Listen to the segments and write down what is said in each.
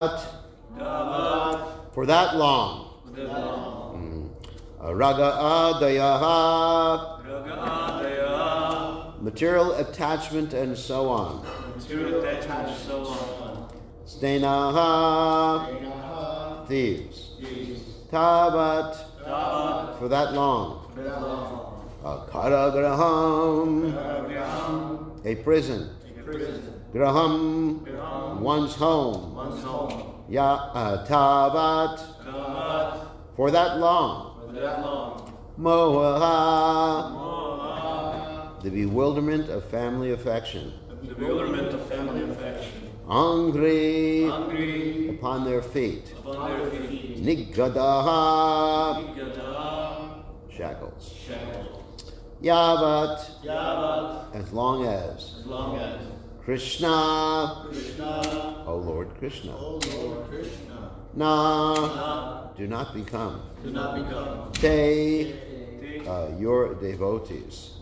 For that long. Raga adayaha. Material attachment and so on. Stenaha. Thieves. Tavat. For that long. Karagraham. A prison. Graham. One's home. Tavat. For that long. Moha. The bewilderment of family affection. Angry. Upon their feet. Nigadaha. Shackles. Yavat. As long as. Krishna. O Lord Krishna. Na. Do not become. Te. Your devotees.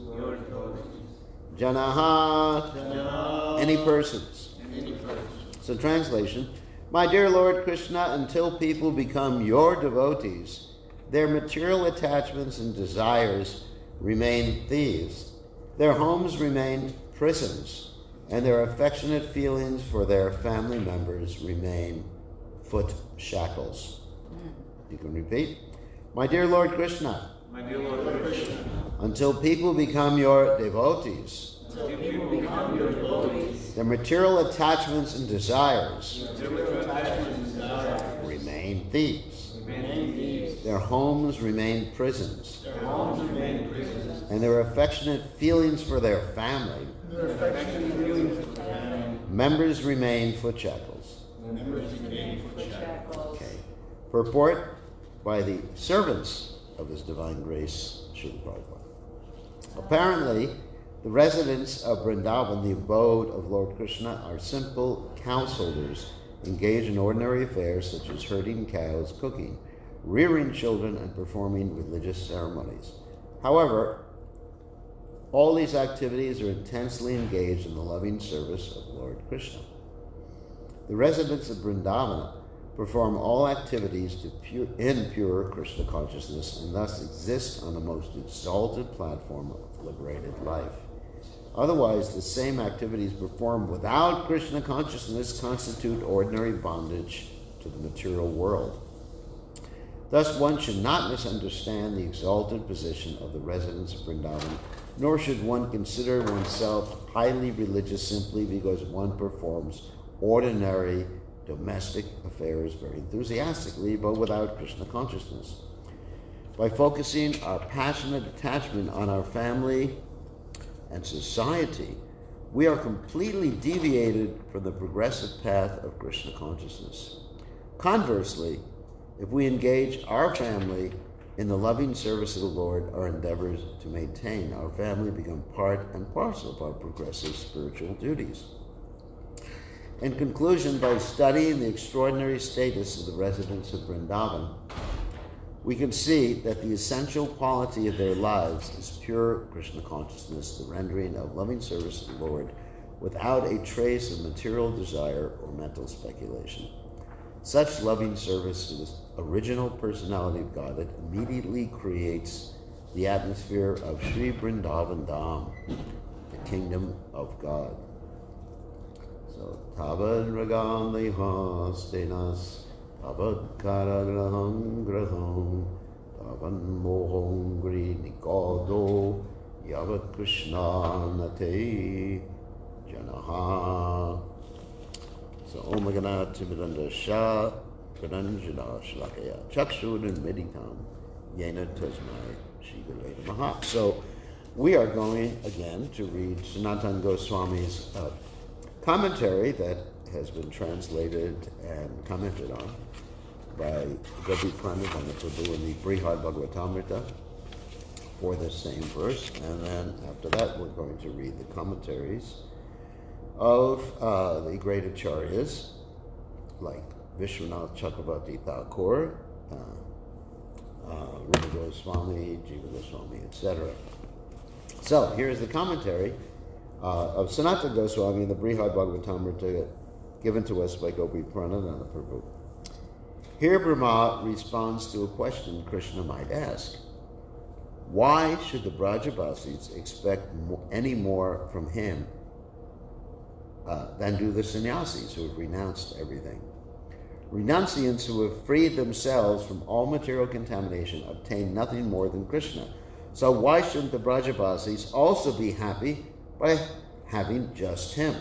Janaha. Any persons. So translation. My dear Lord Krishna, until people become your devotees, their material attachments and desires remain thieves, their homes remain prisons, and their affectionate feelings for their family members remain foot shackles. You can repeat. My dear Lord Krishna, until people become your devotees, their material attachments and desires remain thieves. Their homes remain prisons. And their affectionate feelings for their family members remain foot shackles. Okay. Purport by the servants of His Divine Grace, Srila Prabhupada. Apparently, the residents of Vrindavan, the abode of Lord Krishna, are simple householders engaged in ordinary affairs such as herding cows, cooking, rearing children, and performing religious ceremonies. However, all these activities are intensely engaged in the loving service of Lord Krishna. The residents of Vrindavan perform all activities in pure Krishna consciousness and thus exist on the most exalted platform of liberated life. Otherwise, the same activities performed without Krishna consciousness constitute ordinary bondage to the material world. Thus, one should not misunderstand the exalted position of the residents of Vrindavan, nor should one consider oneself highly religious simply because one performs ordinary domestic affairs very enthusiastically, but without Krishna consciousness. By focusing our passionate attachment on our family and society, we are completely deviated from the progressive path of Krishna consciousness. Conversely, if we engage our family in the loving service of the Lord, our endeavors to maintain our family become part and parcel of our progressive spiritual duties. In conclusion, by studying the extraordinary status of the residents of Vrindavan, we can see that the essential quality of their lives is pure Krishna consciousness, the rendering of loving service to the Lord without a trace of material desire or mental speculation. Such loving service to the original personality of Godhead immediately creates the atmosphere of Sri Vrindavan Dham, the kingdom of God. So, Tavad Ragam Lehas Tenas, Tavad Karagraham Graham, Tavan Mohom Gri Nikado, Yavat Krishna Nate Janaha. So, Om Ganat Timidanda Shah, Prananjana Shlakaya, Chakshud and Meditam, Yena Tasmai, Shigure Maha. So, we are going again to read Sanatana Goswami's commentary that has been translated and commented on by Gopi Pranadhana Prabhu in the Brihad Bhagavatamrita for the same verse. And then after that, we're going to read the commentaries of the great acharyas like Vishwanath Chakravarti Thakur, Rupa Goswami, Jiva Goswami, etc. So here's the commentary of Sanatana Goswami in the Brihad Bhagavatamrita given to us by Gopi Pranadhana Prabhu. Here Brahma responds to a question Krishna might ask. Why should the Brajabasis expect any more from him than do the sannyasis who have renounced everything? Renunciants who have freed themselves from all material contamination obtain nothing more than Krishna. So why shouldn't the Brajabasis also be happy by having just him?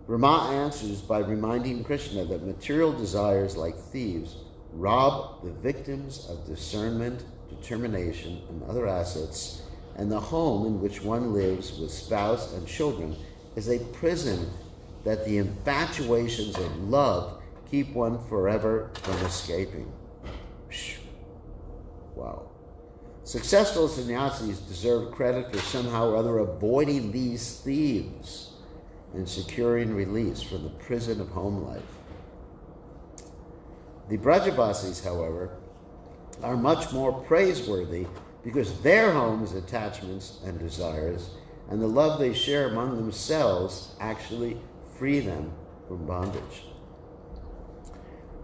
Brahma answers by reminding Krishna that material desires, like thieves, rob the victims of discernment, determination, and other assets, and the home in which one lives with spouse and children is a prison that the infatuations of love keep one forever from escaping. Wow. Successful sannyasis deserve credit for somehow or other avoiding these thieves and securing release from the prison of home life. The Brajabasis, however, are much more praiseworthy because their homes, attachments, and desires, and the love they share among themselves actually free them from bondage.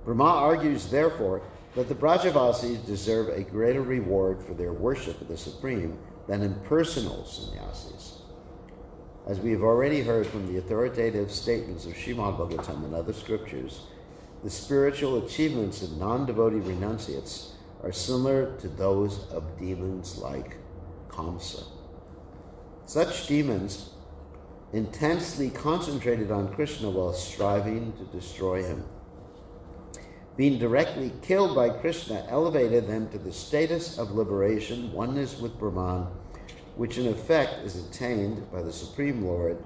Brahma argues, therefore, that the Brajabasis deserve a greater reward for their worship of the Supreme than impersonal sannyasis. As we have already heard from the authoritative statements of Srimad Bhagavatam and other scriptures, the spiritual achievements of non-devotee renunciates are similar to those of demons like Kamsa. Such demons intensely concentrated on Krishna while striving to destroy him. Being directly killed by Krishna elevated them to the status of liberation, oneness with Brahman, which in effect is attained by the Supreme Lord,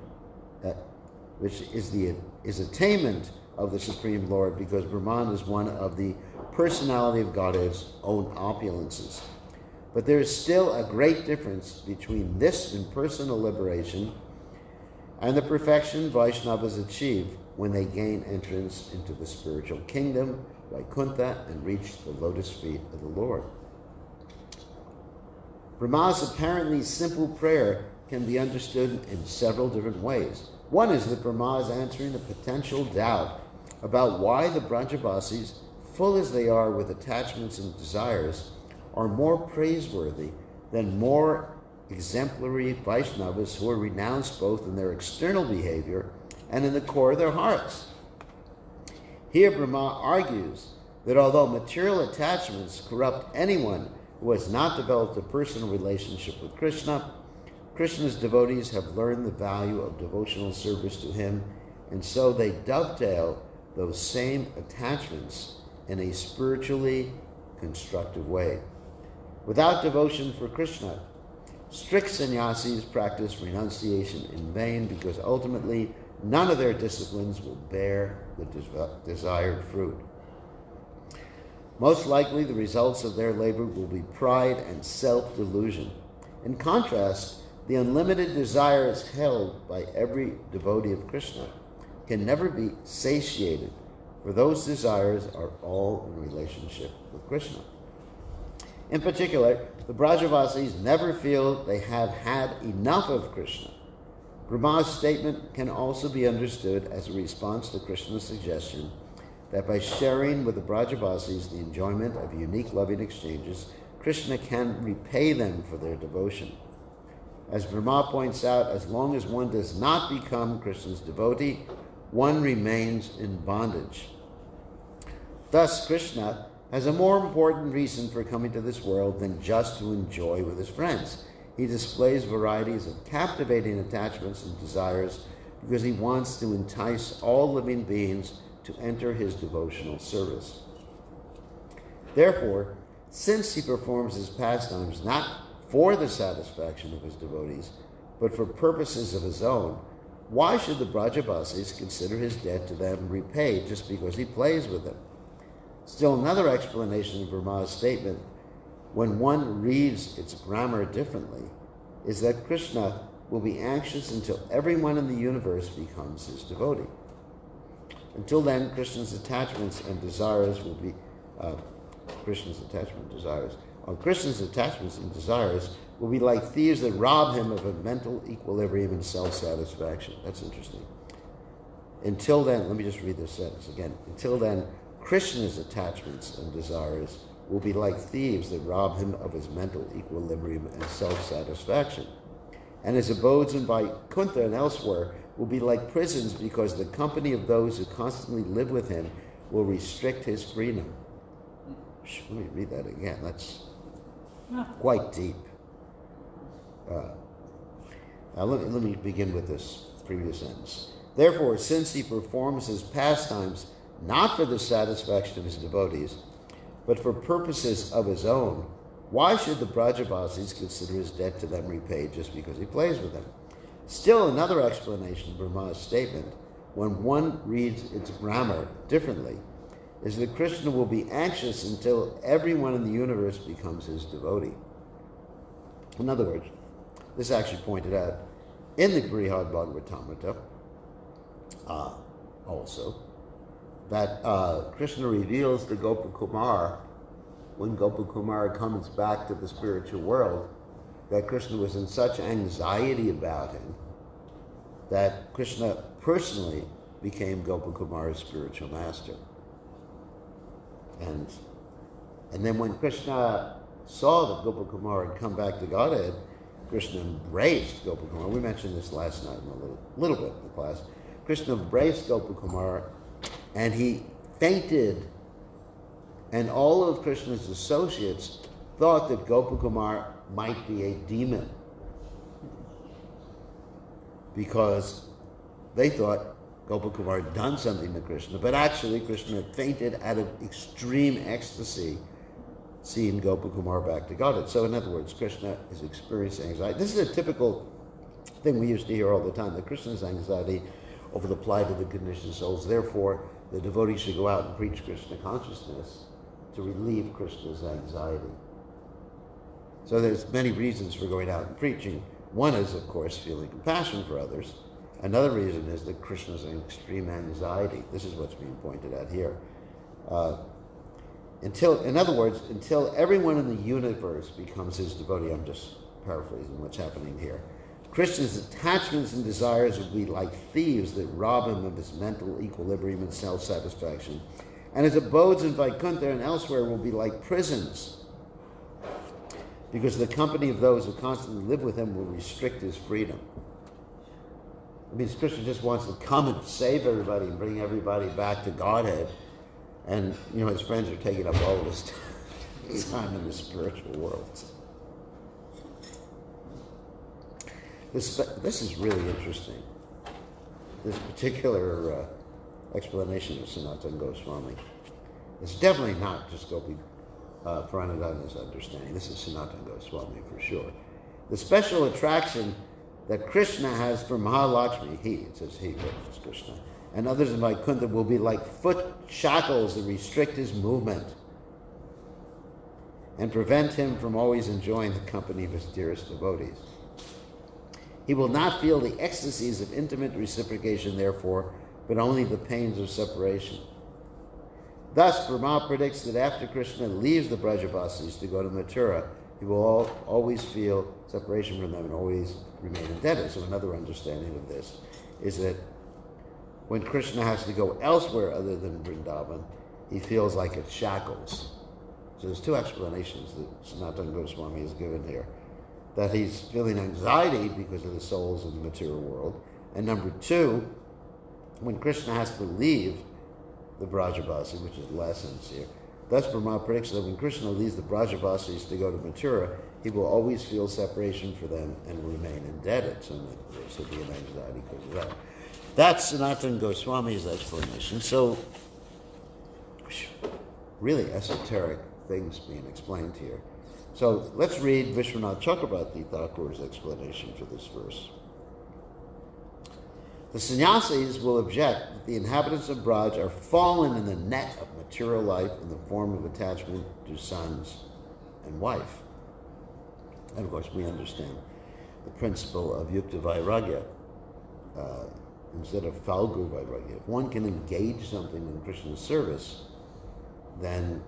which is attainment of the Supreme Lord, because Brahman is one of the personality of Godhead's own opulences. But there is still a great difference between this impersonal liberation and the perfection Vaishnavas achieve when they gain entrance into the spiritual kingdom, Vaikuntha, and reach the lotus feet of the Lord. Brahma's apparently simple prayer can be understood in several different ways. One is that Brahma is answering a potential doubt about why the Brajabasis, full as they are with attachments and desires, are more praiseworthy than more exemplary Vaishnavas who are renounced both in their external behavior and in the core of their hearts. Here Brahma argues that although material attachments corrupt anyone who has not developed a personal relationship with Krishna, Krishna's devotees have learned the value of devotional service to him, and so they dovetail those same attachments in a spiritually constructive way. Without devotion for Krishna, strict sannyasis practice renunciation in vain, because ultimately none of their disciplines will bear the desired fruit. Most likely the results of their labor will be pride and self-delusion. In contrast, the unlimited desires held by every devotee of Krishna can never be satiated, for those desires are all in relationship with Krishna. In particular, the Brajabasis never feel they have had enough of Krishna. Brahma's statement can also be understood as a response to Krishna's suggestion that by sharing with the Brajabasis the enjoyment of unique loving exchanges, Krishna can repay them for their devotion. As Brahma points out, as long as one does not become Krishna's devotee, one remains in bondage. Thus, Krishna has a more important reason for coming to this world than just to enjoy with his friends. He displays varieties of captivating attachments and desires because he wants to entice all living beings to enter his devotional service. Therefore, since he performs his pastimes not for the satisfaction of his devotees, but for purposes of his own, why should the Brajabasis consider his debt to them repaid just because he plays with them? Still another explanation of Brahma's statement, when one reads its grammar differently, is that Krishna will be anxious until everyone in the universe becomes his devotee. Until then, Krishna's attachments and desires will be Krishna's attachments and desires will be like thieves that rob him of a mental equilibrium and self-satisfaction. That's interesting. Until then, let me just read this sentence again. Until then, Krishna's attachments and desires will be like thieves that rob him of his mental equilibrium and self-satisfaction. And his abodes in Vaikuntha and elsewhere will be like prisons, because the company of those who constantly live with him will restrict his freedom. Let me read that again. That's quite deep. Let me begin with this previous sentence. Therefore, since he performs his pastimes not for the satisfaction of his devotees, but for purposes of his own, why should the Brajavasis consider his debt to them repaid just because he plays with them? Still another explanation of Brahma's statement, when one reads its grammar differently, is that Krishna will be anxious until everyone in the universe becomes his devotee. In other words, this is actually pointed out in the Brihad Bhagavatamrita, also, that Krishna reveals to Gopakumar, when Gopakumar comes back to the spiritual world, that Krishna was in such anxiety about him that Krishna personally became Gopakumar's spiritual master. And then when Krishna saw that Gopakumar had come back to Godhead, Krishna embraced Gopakumar. We mentioned this last night in a little bit in the class. Krishna embraced Gopakumar and he fainted. And all of Krishna's associates thought that Gopakumar might be a demon, because they thought Gopakumar had done something to Krishna, but actually Krishna had fainted out of extreme ecstasy seeing Gopakumar back to Godhead. So in other words, Krishna is experiencing anxiety. This is a typical thing we used to hear all the time, that Krishna's anxiety over the plight of the conditioned souls. Therefore, the devotee should go out and preach Krishna consciousness to relieve Krishna's anxiety. So there's many reasons for going out and preaching. One is, of course, feeling compassion for others. Another reason is that Krishna's in extreme anxiety. This is what's being pointed out here. In other words, until everyone in the universe becomes his devotee, I'm just paraphrasing what's happening here, Krishna's attachments and desires will be like thieves that rob him of his mental equilibrium and self-satisfaction. And his abodes in Vaikuntha and elsewhere will be like prisons, because the company of those who constantly live with him will restrict his freedom. It means Krishna just wants to come and save everybody and bring everybody back to Godhead. And, his friends are taking up all this time in the spiritual world. This is really interesting. This particular explanation of Sanatana Goswami. It's definitely not just Gopi Pranadhana's understanding. This is Sanatana Goswami for sure. The special attraction that Krishna has for Mahalakshmi, it says he, but it's Krishna, and others in Vaikuntha will be like foot shackles that restrict his movement and prevent him from always enjoying the company of his dearest devotees. He will not feel the ecstasies of intimate reciprocation, therefore, but only the pains of separation. Thus, Brahma predicts that after Krishna leaves the Brajavasis to go to Mathura, he will always feel separation from them and always remain indebted. So another understanding of this is that when Krishna has to go elsewhere other than Vrindavan, he feels like it's shackles. So there's two explanations that Sanatana Goswami has given here. That he's feeling anxiety because of the souls in the material world. And number two, when Krishna has to leave the Brajavasi, which is less sincere, thus Brahma predicts that when Krishna leaves the Brajavasis to go to Mathura, he will always feel separation for them and remain indebted. So there'll be an anxiety because of that. That's Sanatana Goswami's explanation. So, really esoteric things being explained here. So let's read Vishwanath Chakrabarti Thakur's explanation for this verse. The sannyasis will object that the inhabitants of Braj are fallen in the net of material life in the form of attachment to sons and wife. And of course we understand the principle of Yukta Vairagya instead of Falgu Vairagya. If one can engage something in Krishna's service, then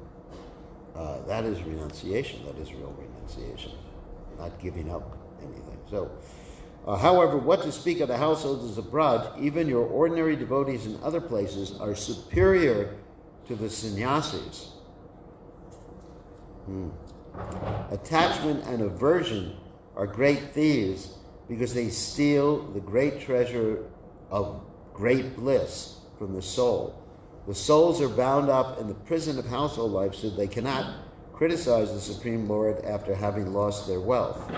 that is renunciation. That is real renunciation, not giving up anything. So However, what to speak of the householders of Braj, even your ordinary devotees in other places are superior to the sannyasis. Attachment and aversion are great thieves because they steal the great treasure of great bliss from the soul. The souls are bound up in the prison of household life, so they cannot criticize the Supreme Lord after having lost their wealth.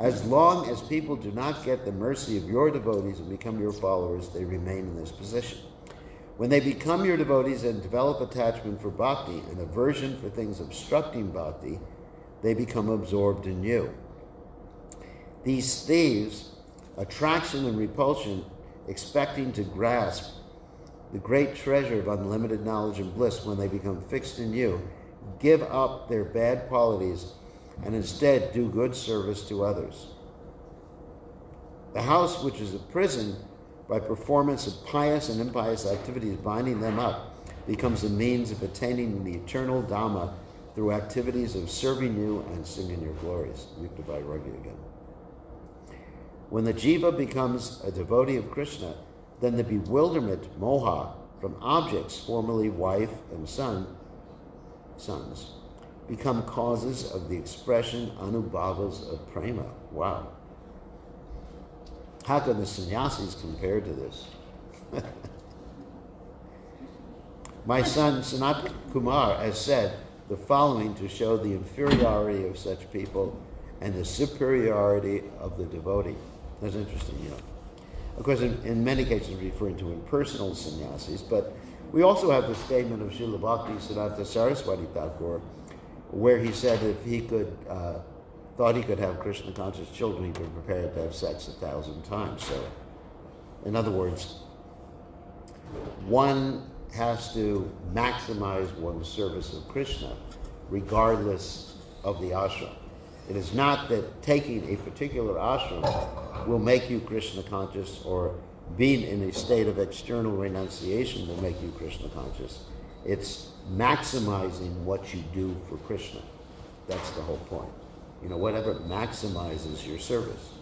As long as people do not get the mercy of your devotees and become your followers, they remain in this position. When they become your devotees and develop attachment for bhakti and aversion for things obstructing bhakti, they become absorbed in you. These thieves, attraction and repulsion, expecting to grasp the great treasure of unlimited knowledge and bliss when they become fixed in you, give up their bad qualities and instead do good service to others. The house, which is a prison, by performance of pious and impious activities binding them up, becomes a means of attaining the eternal Dhamma through activities of serving you and singing your glories. Yukta Vairagya again. When the jiva becomes a devotee of Krishna, then the bewilderment, moha, from objects, formerly wife and sons, become causes of the expression anubhavas of prema. Wow. How can the sannyasis compare to this? My son Sanat Kumar has said the following to show the inferiority of such people and the superiority of the devotee. That's interesting, you know. Of course, in many cases referring to impersonal sannyasis, but we also have the statement of Srila Bhakti Siddhanta Saraswati Thakur, where he said if he could, thought he could have Krishna-conscious children, he'd be prepared to have sex 1,000 times. So, in other words, one has to maximize one's service of Krishna, regardless of the ashram. It is not that taking a particular ashram will make you Krishna conscious, or being in a state of external renunciation will make you Krishna conscious. It's maximizing what you do for Krishna. That's the whole point. You know, whatever maximizes your service.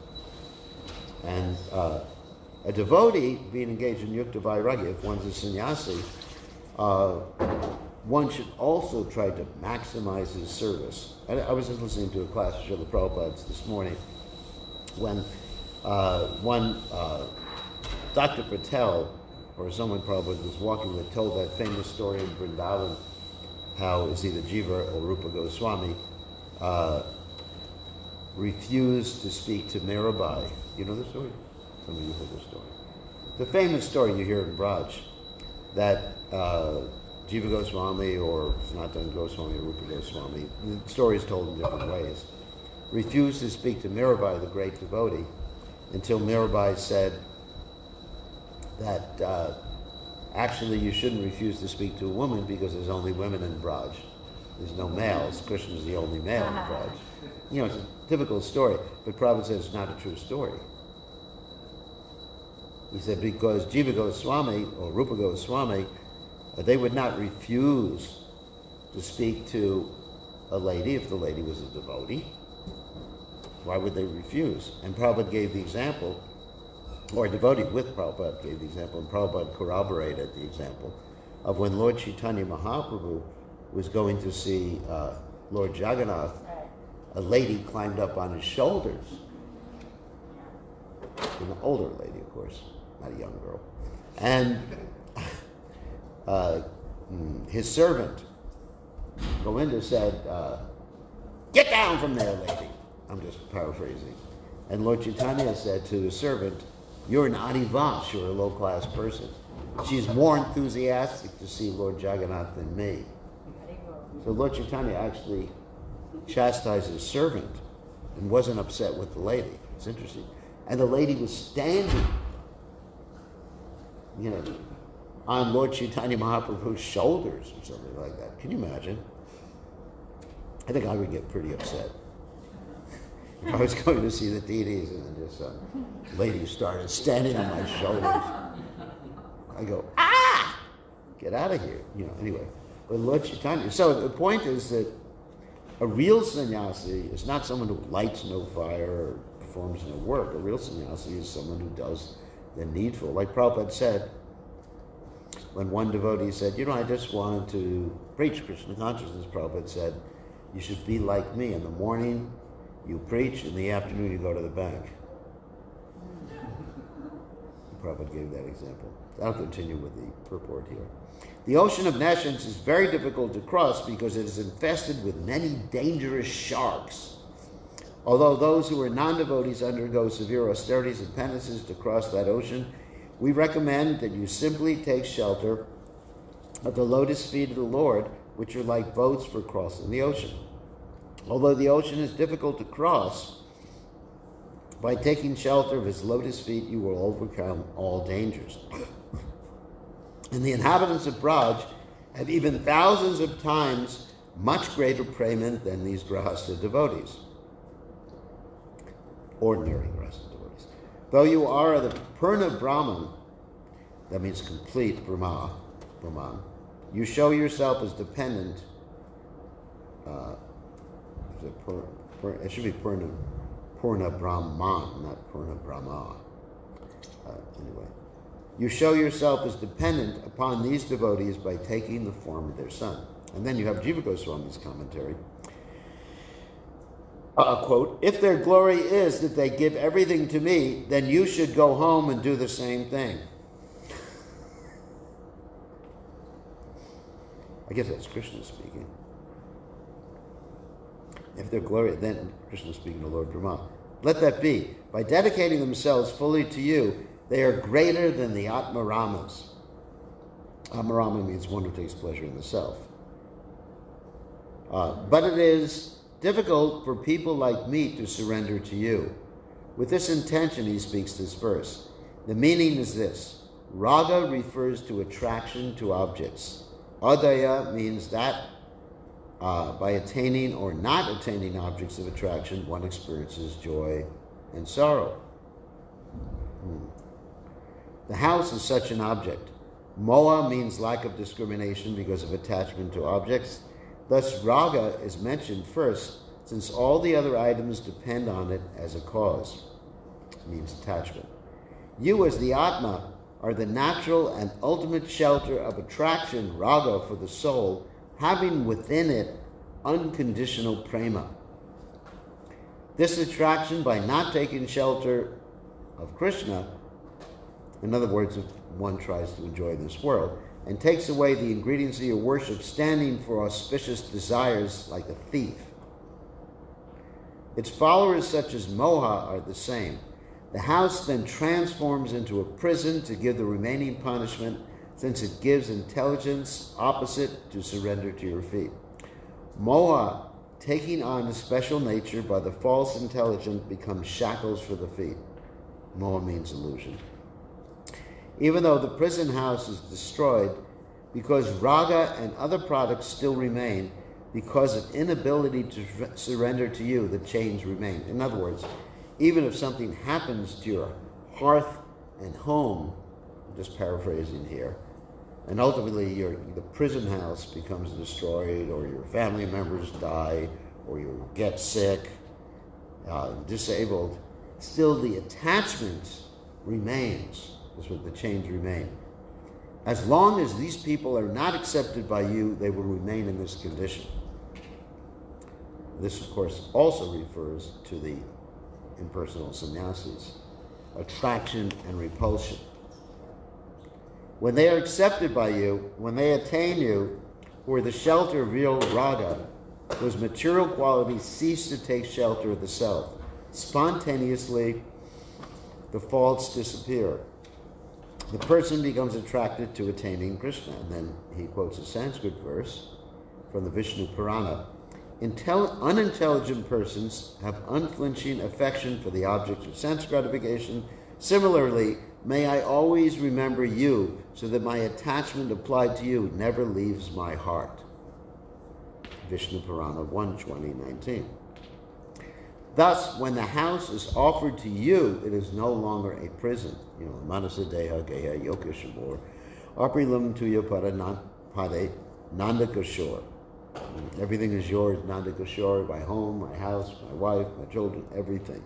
And a devotee being engaged in yukta vairagya, if one's a sannyasi, one should also try to maximize his service. I was just listening to a class of Srila Prabhupada's this morning when Dr. Patel, or someone probably was walking with, told that famous story in Vrindavan, how is either Jiva or Rupa Goswami refused to speak to Mirabai. You know the story? Some of you heard the story. The famous story you hear in Braj, that Jiva Goswami or Sanatana Goswami or Rupa Goswami, the story is told in different ways, refused to speak to Mirabai, the great devotee, until Mirabai said that actually you shouldn't refuse to speak to a woman because there's only women in Braj. There's no males. Krishna's the only male in Braj. You know, it's a typical story, but Prabhupada says it's not a true story. He said because Jiva Goswami or Rupa Goswami, they would not refuse to speak to a lady if the lady was a devotee. Why would they refuse? And Prabhupada gave the example, or a devotee with Prabhupada gave the example, and Prabhupada corroborated the example of when Lord Chaitanya Mahaprabhu was going to see Lord Jagannath, a lady climbed up on his shoulders. An older lady, of course, not a young girl. And his servant, Govinda, said, "Get down from there, lady." I'm just paraphrasing. And Lord Chaitanya said to his servant, "You're an Adivash, you're a low-class person. She's more enthusiastic to see Lord Jagannath than me." So Lord Chaitanya actually chastised his servant and wasn't upset with the lady. It's interesting. And the lady was standing, you know, on Lord Chaitanya Mahaprabhu's shoulders or something like that. Can you imagine? I think I would get pretty upset. If I was going to see the deities and then just lady started standing on my shoulders, I go, "Ah! Get out of here." You know, anyway. But Lord Chaitanya. So the point is that a real sannyasi is not someone who lights no fire or performs no work. A real sannyasi is someone who does the needful. Like Prabhupada said, when one devotee said, I just wanted to preach Krishna consciousness, Prabhupada said, you should be like me. In the morning, you preach. In the afternoon, you go to the bank. Prabhupada gave that example. I'll continue with the purport here. The ocean of nescience is very difficult to cross because it is infested with many dangerous sharks. Although those who are non-devotees undergo severe austerities and penances to cross that ocean, we recommend that you simply take shelter of the lotus feet of the Lord, which are like boats for crossing the ocean. Although the ocean is difficult to cross, by taking shelter of his lotus feet, you will overcome all dangers. And the inhabitants of Braj have even thousands of times much greater payment than these Grahastha devotees, ordinary Grahastha devotees. Though you are the Purna Brahman, that means complete Brahman, you show yourself as dependent. It should be Purna Brahman, not Purna Brahma. Anyway, you show yourself as dependent upon these devotees by taking the form of their son. And then you have Jiva Goswami's commentary. Quote, if their glory is that they give everything to me, then you should go home and do the same thing. I guess that's Krishna speaking. If their glory, then Krishna speaking to Lord Brahma. Let that be. By dedicating themselves fully to you, they are greater than the Atmaramas. Atmarama means one who takes pleasure in the self. But it is difficult for people like me to surrender to you. With this intention, he speaks this verse. The meaning is this. Raga refers to attraction to objects. Adaya means that by attaining or not attaining objects of attraction, one experiences joy and sorrow. The house is such an object. Moha means lack of discrimination because of attachment to objects. Thus, raga is mentioned first, since all the other items depend on it as a cause. It means attachment. You, as the Atma, are the natural and ultimate shelter of attraction, raga, for the soul, having within it unconditional prema. This attraction, by not taking shelter of Krishna, in other words, if one tries to enjoy this world, and takes away the ingredients of your worship, standing for auspicious desires like a thief. Its followers, such as Moha, are the same. The house then transforms into a prison to give the remaining punishment, since it gives intelligence opposite to surrender to your feet. Moha, taking on a special nature by the false intelligence, becomes shackles for the feet. Moha means illusion. Even though the prison house is destroyed, because raga and other products still remain, because of inability to surrender to you, the chains remain. In other words, even if something happens to your hearth and home, I'm just paraphrasing here, and ultimately the prison house becomes destroyed, or your family members die, or you get sick, disabled, still the attachment remains. That's what the chains remain. As long as these people are not accepted by you, they will remain in this condition. This, of course, also refers to the impersonal sannyasis, attraction and repulsion. When they are accepted by you, when they attain you, who are the shelter of real raga, those material qualities cease to take shelter of the self. Spontaneously, the faults disappear. The person becomes attracted to attaining Krishna. And then he quotes a Sanskrit verse from the Vishnu Purana. Unintelligent persons have unflinching affection for the object of sense gratification. Similarly, may I always remember you, so that my attachment applied to you never leaves my heart. Vishnu Purana 1:20-19. Thus, when the house is offered to you, it is no longer a prison. Manasa Deha Geha Yokeshamor, Aprilam Tuya Pade Nandakashore. Everything is yours, Nandakashore, my home, my house, my wife, my children, everything.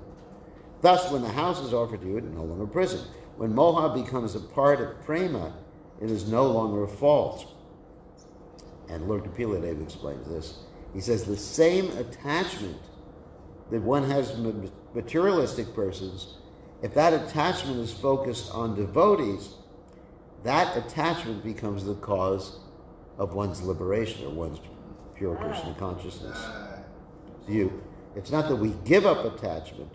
Thus, when the house is offered to you, it is no longer prison. When moha becomes a part of prema, it is no longer a fault. And Lord Kapila Deva explains this. He says the same attachment that one has from materialistic persons, if that attachment is focused on devotees, that attachment becomes the cause of one's liberation or one's pure Krishna consciousness. It's not that we give up attachment,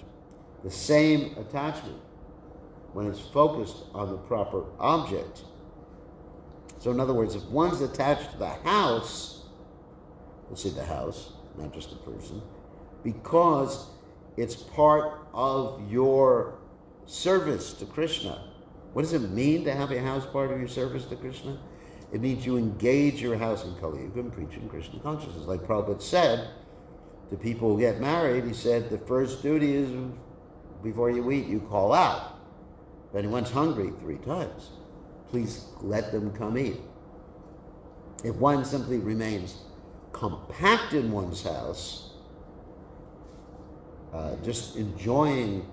the same attachment, when it's focused on the proper object. So in other words, if one's attached to the house, let's say the house, not just a person, because it's part of your service to Krishna. What does it mean to have a house part of your service to Krishna? It means you engage your house in Kali Yuga and preaching Krishna consciousness. Like Prabhupada said to people who get married, he said the first duty is before you eat, you call out. If anyone's hungry 3 times, please let them come eat. If one simply remains compact in one's house, just enjoying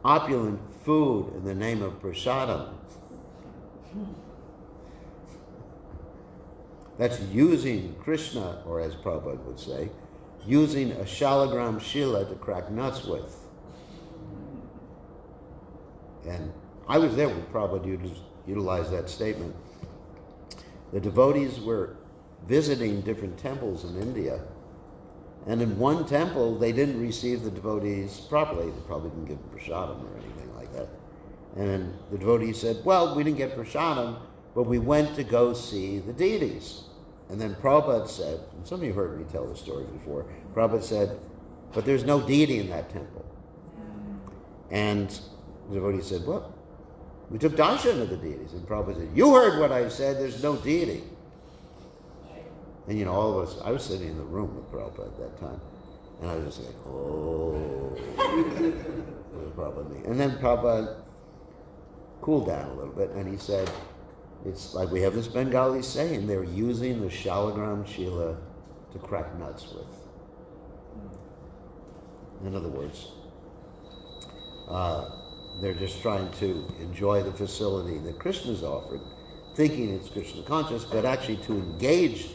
opulent food in the name of prasadam, that's using Krishna, or as Prabhupada would say, using a shalagram shila to crack nuts with. And I was there when Prabhupada utilized that statement. The devotees were visiting different temples in India, and in one temple they didn't receive the devotees properly. They probably didn't give them prasadam or anything like that. And the devotees said, well, we didn't get prasadam, but we went to go see the deities. And then Prabhupada said, and some of you heard me tell this story before, Prabhupada said, but there's no deity in that temple. And the devotee said, well, we took darshan of the deities. And Prabhupada said, you heard what I said, there's no deity. And all of us, I was sitting in the room with Prabhupada at that time, and I was just like, oh. It was Prabhupada. And then Prabhupada cooled down a little bit, and he said, it's like we have this Bengali saying, they're using the shalagram shila to crack nuts with. In other words, they're just trying to enjoy the facility that Krishna's offered, thinking it's Krishna conscious, but actually to engage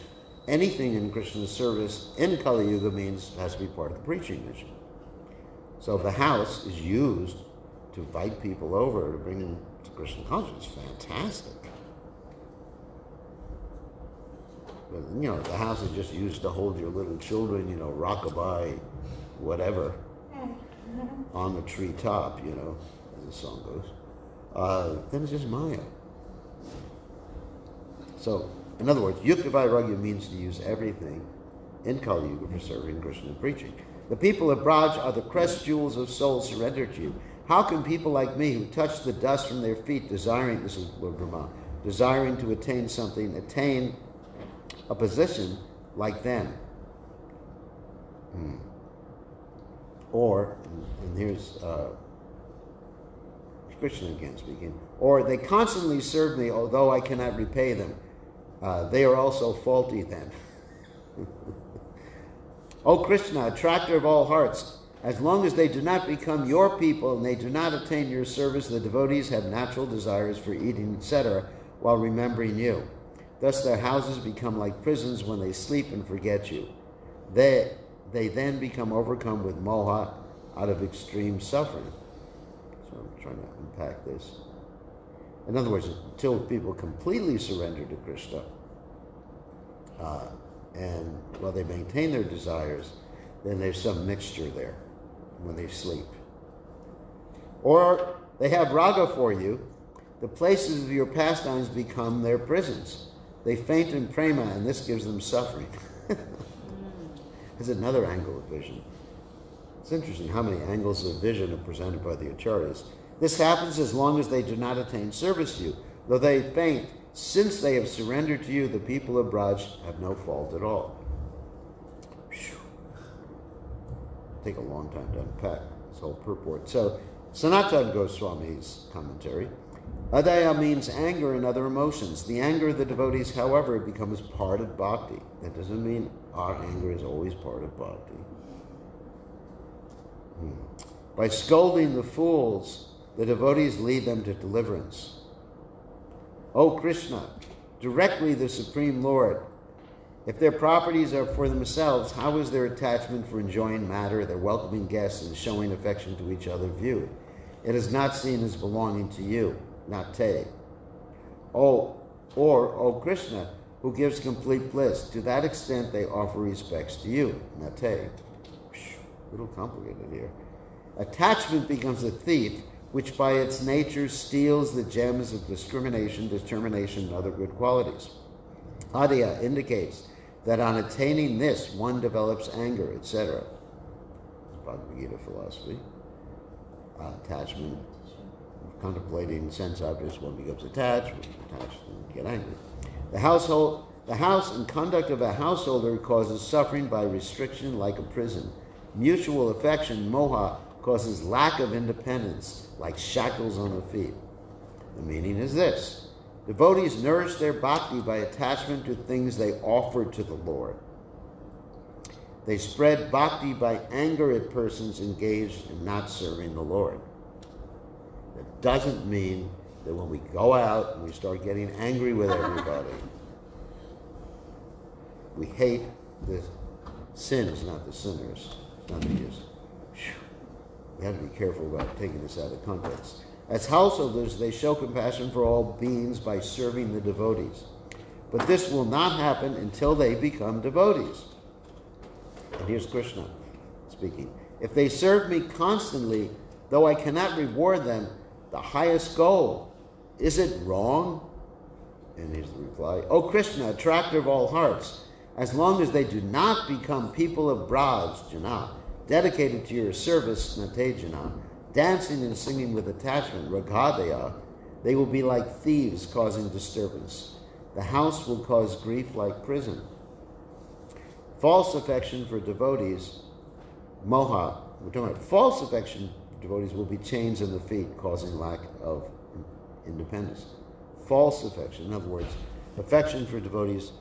anything in Krishna's service in Kali Yuga means it has to be part of the preaching mission. So if the house is used to invite people over to bring them to Krishna consciousness, fantastic. But the house is just used to hold your little children, rockabye, whatever, on the treetop, as the song goes. Then it's just Maya. So, in other words, Yukta Vairagya means to use everything in Kali Yuga for serving Krishna and preaching. The people of Braj are the crest jewels of soul surrendered to you. How can people like me who touch the dust from their feet, desiring, this is Lord Brahma, desiring to attain something, attain a position like them? Or, and here's Krishna again speaking, or they constantly serve me, although I cannot repay them. They are also faulty then. O Krishna, attractor of all hearts, as long as they do not become your people and they do not attain your service, the devotees have natural desires for eating, etc., while remembering you. Thus their houses become like prisons when they sleep and forget you. They then become overcome with moha out of extreme suffering. So I'm trying to unpack this. In other words, until people completely surrender to Krishna, and while they maintain their desires, then there's some mixture there when they sleep. Or they have raga for you. The places of your pastimes become their prisons. They faint in prema, and this gives them suffering. There's another angle of vision. It's interesting how many angles of vision are presented by the acharyas. This happens as long as they do not attain service to you. Though they faint, since they have surrendered to you, the people of Braj have no fault at all. Whew. Take a long time to unpack this whole purport. So, Sanatana Goswami's commentary. Adaya means anger and other emotions. The anger of the devotees, however, becomes part of bhakti. That doesn't mean our anger is always part of bhakti. By scolding the fools, the devotees lead them to deliverance. O Krishna, directly the Supreme Lord, if their properties are for themselves, how is their attachment for enjoying matter, their welcoming guests, and showing affection to each other viewed? It is not seen as belonging to you, not te. O Krishna, who gives complete bliss, to that extent they offer respects to you, not te. A little complicated here. Attachment becomes a thief, which by its nature steals the gems of discrimination, determination, and other good qualities. Adya indicates that on attaining this, one develops anger, etc. Bhagavad Gita philosophy. Attachment, contemplating sense objects, one becomes attached and get angry. The house and conduct of a householder causes suffering by restriction like a prison. Mutual affection, moha, causes lack of independence, like shackles on the feet. The meaning is this: devotees nourish their bhakti by attachment to things they offer to the Lord. They spread bhakti by anger at persons engaged in not serving the Lord. That doesn't mean that when we go out and we start getting angry with everybody, we hate the sins, not the sinners. None of these. We have to be careful about taking this out of context. As householders, they show compassion for all beings by serving the devotees. But this will not happen until they become devotees. And here's Krishna speaking. If they serve me constantly, though I cannot reward them the highest goal, is it wrong? And here's the reply. O Krishna, attractor of all hearts, as long as they do not become people of Braj, Jana, dedicated to your service, Natejana, dancing and singing with attachment, Raghadaya, they will be like thieves causing disturbance. The house will cause grief like prison. False affection for devotees, moha, we're talking about false affection for devotees will be chains in the feet, causing lack of independence. False affection, in other words, affection for devotees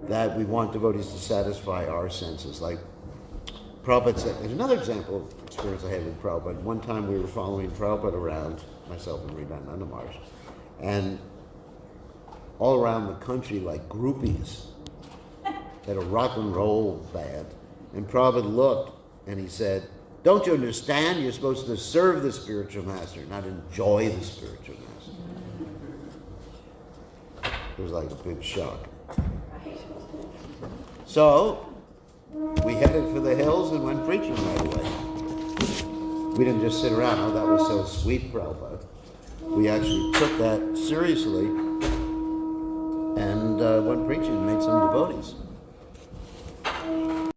that we want devotees to satisfy our senses. Like Prabhupada said, there's another example of experience I had with Prabhupada. One time we were following Prabhupada around, myself and Ridananda Maharaj, and all around the country like groupies at a rock and roll band. And Prabhupada looked and he said, don't you understand? You're supposed to serve the spiritual master, not enjoy the spiritual master. It was like a big shock. So, we headed for the hills and went preaching right away. We didn't just sit around, oh, that was so sweet, Prabhupada. We actually took that seriously and went preaching and made some devotees.